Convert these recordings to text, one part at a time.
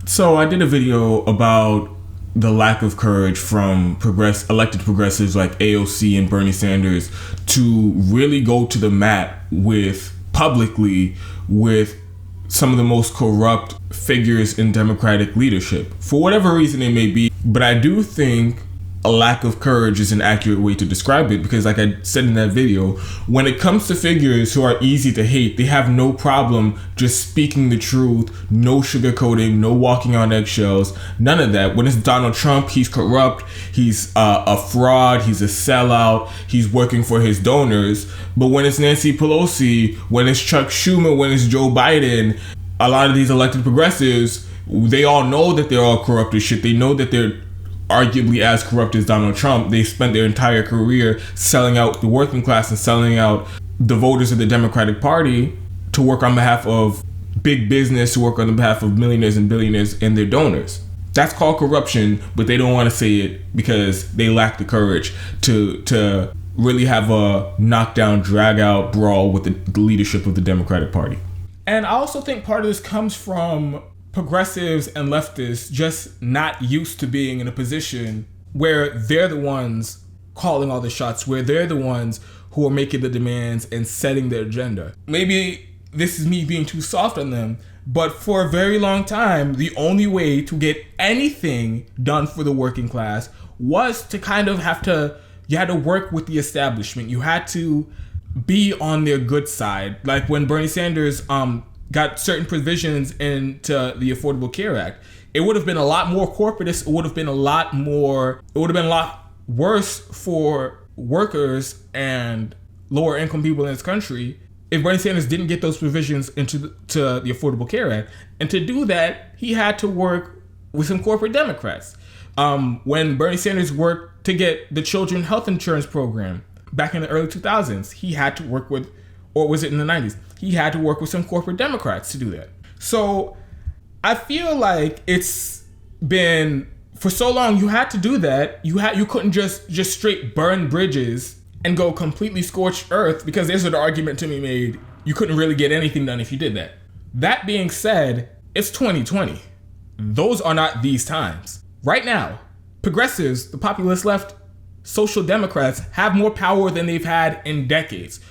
So I did a video about the lack of courage from elected progressives like AOC and Bernie Sanders to really go to the mat publicly with some of the most corrupt figures in Democratic leadership, for whatever reason it may be. But I do think a lack of courage is an accurate way to describe it, because like I said in that video, when it comes to figures who are easy to hate, they have no problem just speaking the truth, no sugarcoating, no walking on eggshells, none of that. When it's Donald Trump, he's corrupt, he's a fraud, he's a sellout, he's working for his donors. But when it's Nancy Pelosi, when it's Chuck Schumer, when it's Joe Biden, a lot of these elected progressives, they all know that they're all corrupt as shit. They know that they're arguably as corrupt as Donald Trump. They spent their entire career selling out the working class and selling out the voters of the Democratic Party to work on behalf of big business, to work on behalf of millionaires and billionaires and their donors. That's called corruption, but they don't want to say it because they lack the courage to really have a knockdown, drag-out brawl with the leadership of the Democratic Party. And I also think part of this comes from progressives and leftists just not used to being in a position where they're the ones calling all the shots, where they're the ones who are making the demands and setting the agenda. Maybe this is me being too soft on them, but for a very long time, the only way to get anything done for the working class was to you had to work with the establishment. You had to be on their good side. Like when Bernie Sanders got certain provisions into the Affordable Care Act, it would have been a lot more corporatist. It would have been a lot worse for workers and lower income people in this country if Bernie Sanders didn't get those provisions into the Affordable Care Act. And to do that, he had to work with some corporate Democrats. When Bernie Sanders worked to get the children health insurance program back in the early 2000s, he had to work with, or was it in the 90s? He had to work with some corporate Democrats to do that. So I feel like it's been, for so long, you had to do that. You couldn't just straight burn bridges and go completely scorched earth, because there's an argument to be made. You couldn't really get anything done if you did that. That being said, it's 2020. Those are not these times. Right now, progressives, the populist left, social democrats have more power than they've had in decades.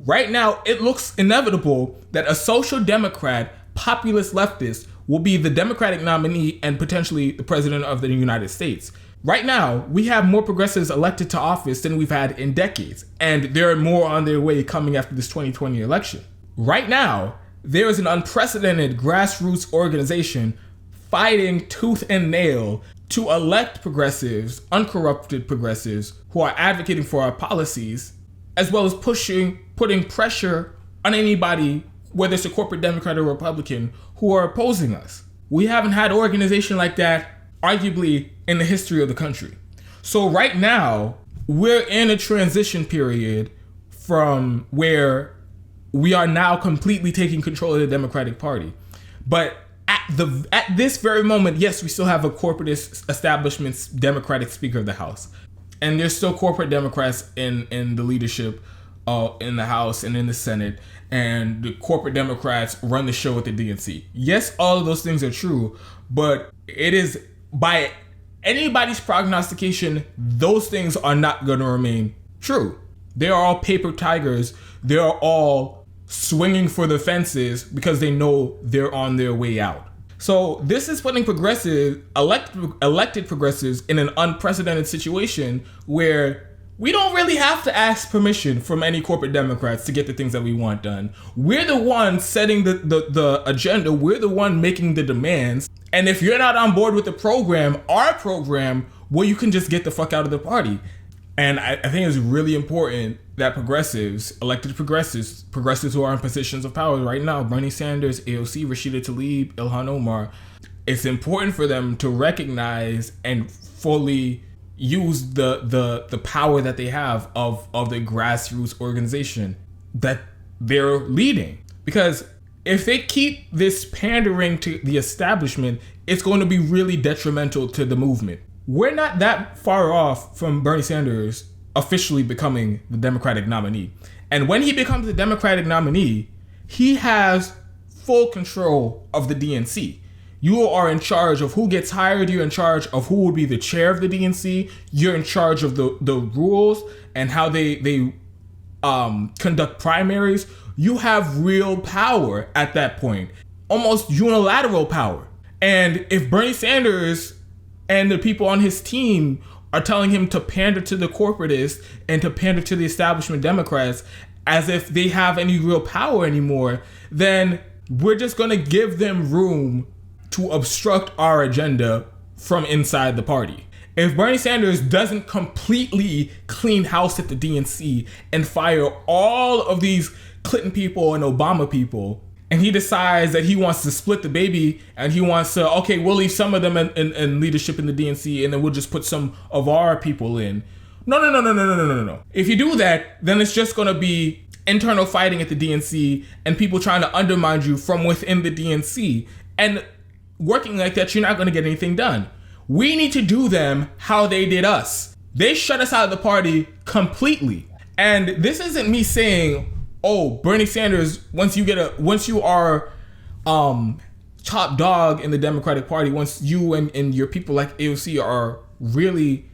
Right now, it looks inevitable that a social democrat, populist leftist will be the Democratic nominee and potentially the president of the United States. Right now, we have more progressives elected to office than we've had in decades, and there are more on their way coming after this 2020 election. Right now, there is an unprecedented grassroots organization fighting tooth and nail to elect progressives, uncorrupted progressives, who are advocating for our policies, as well as putting pressure on anybody, whether it's a corporate Democrat or Republican, who are opposing us. We haven't had an organization like that, arguably, in the history of the country. So right now, we're in a transition period from where we are now completely taking control of the Democratic Party. But at this very moment, yes, we still have a corporatist establishment's Democratic Speaker of the House. And there's still corporate Democrats in the leadership in the House and in the Senate, and the corporate Democrats run the show at the DNC. Yes, all of those things are true, but it is, by anybody's prognostication, those things are not going to remain true. They are all paper tigers. They are all swinging for the fences because they know they're on their way out. So this is putting elected progressives in an unprecedented situation where we don't really have to ask permission from any corporate Democrats to get the things that we want done. We're the ones setting the agenda. We're the one making the demands. And if you're not on board with the program, our program, well, you can just get the fuck out of the party. And I think it's really important that progressives, elected progressives who are in positions of power right now, Bernie Sanders, AOC, Rashida Tlaib, Ilhan Omar, it's important for them to recognize and fully use the power that they have of the grassroots organization that they're leading. Because if they keep this pandering to the establishment, it's going to be really detrimental to the movement. We're not that far off from Bernie Sanders officially becoming the Democratic nominee. And when he becomes the Democratic nominee, he has full control of the DNC. You are in charge of who gets hired. You're in charge of who will be the chair of the DNC. You're in charge of the rules and how they conduct primaries. You have real power at that point, almost unilateral power. And if Bernie Sanders and the people on his team are telling him to pander to the corporatists and to pander to the establishment Democrats as if they have any real power anymore, then we're just going to give them room to obstruct our agenda from inside the party. If Bernie Sanders doesn't completely clean house at the DNC and fire all of these Clinton people and Obama people, and he decides that he wants to split the baby and he wants to, okay, we'll leave some of them in leadership in the DNC and then we'll just put some of our people in. No. If you do that, then it's just going to be internal fighting at the DNC and people trying to undermine you from within the DNC. And working like that, you're not going to get anything done. We need to do them how they did us. They shut us out of the party completely. And this isn't me saying, oh, Bernie Sanders, once you are top dog in the Democratic Party, once you and your people like AOC are really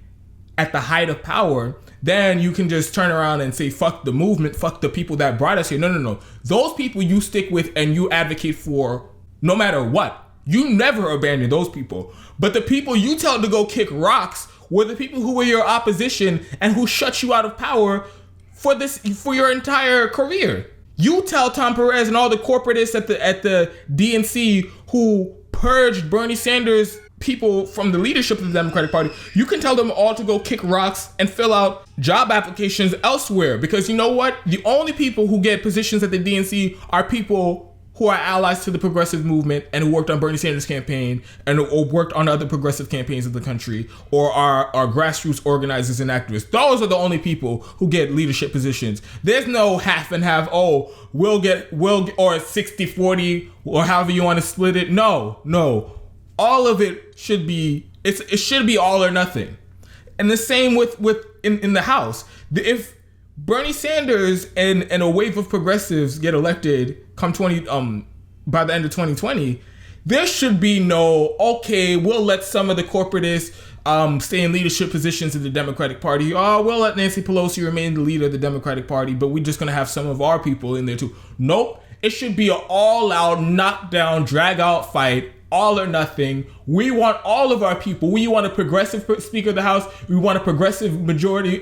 at the height of power, then you can just turn around and say, fuck the movement, fuck the people that brought us here. No. Those people you stick with and you advocate for no matter what. You never abandon those people. But the people you tell to go kick rocks were the people who were your opposition and who shut you out of power for your entire career. You tell Tom Perez and all the corporatists at the DNC who purged Bernie Sanders people from the leadership of the Democratic Party, you can tell them all to go kick rocks and fill out job applications elsewhere. Because you know what? The only people who get positions at the DNC are people who are allies to the progressive movement and who worked on Bernie Sanders' campaign or worked on other progressive campaigns of the country, or are grassroots organizers and activists. Those are the only people who get leadership positions. There's no half and half, or 60-40, or however you want to split it. No. All of it should be, it should be all or nothing. And the same with in the House. If Bernie Sanders and a wave of progressives get elected by the end of 2020, there should be no, okay, we'll let some of the corporatists stay in leadership positions in the Democratic Party. Oh, we'll let Nancy Pelosi remain the leader of the Democratic Party, but we're just going to have some of our people in there too. Nope. It should be an all-out, knockdown, drag-out fight, all or nothing. We want all of our people. We want a progressive Speaker of the House. We want a progressive majority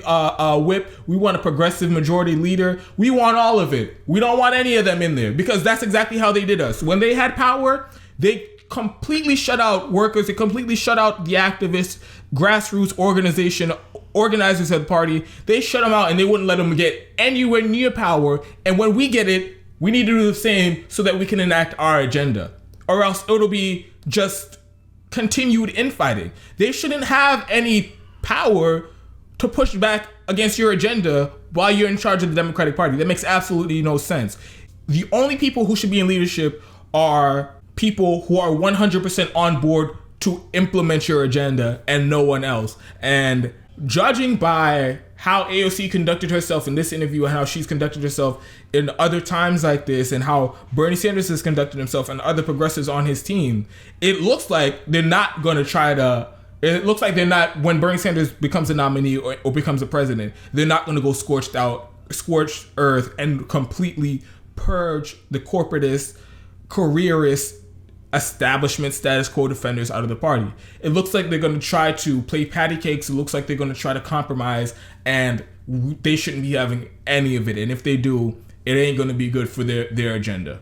whip. We want a progressive majority leader. We want all of it. We don't want any of them in there, because that's exactly how they did us. When they had power, they completely shut out workers. They completely shut out the activists, grassroots organizers of the party. They shut them out and they wouldn't let them get anywhere near power. And when we get it, we need to do the same so that we can enact our agenda. Or else it'll be just continued infighting. They shouldn't have any power to push back against your agenda while you're in charge of the Democratic Party. That makes absolutely no sense. The only people who should be in leadership are people who are 100% on board to implement your agenda and no one else. And judging by how AOC conducted herself in this interview and how she's conducted herself in other times like this, and how Bernie Sanders has conducted himself and other progressives on his team, it looks like they're not going to when Bernie Sanders becomes a nominee or becomes a president, they're not going to go scorched earth and completely purge the corporatist, careerist, establishment status quo defenders out of the party. It looks like they're going to try to play patty cakes. It looks like they're going to try to compromise, and they shouldn't be having any of it. And if they do, it ain't going to be good for their agenda.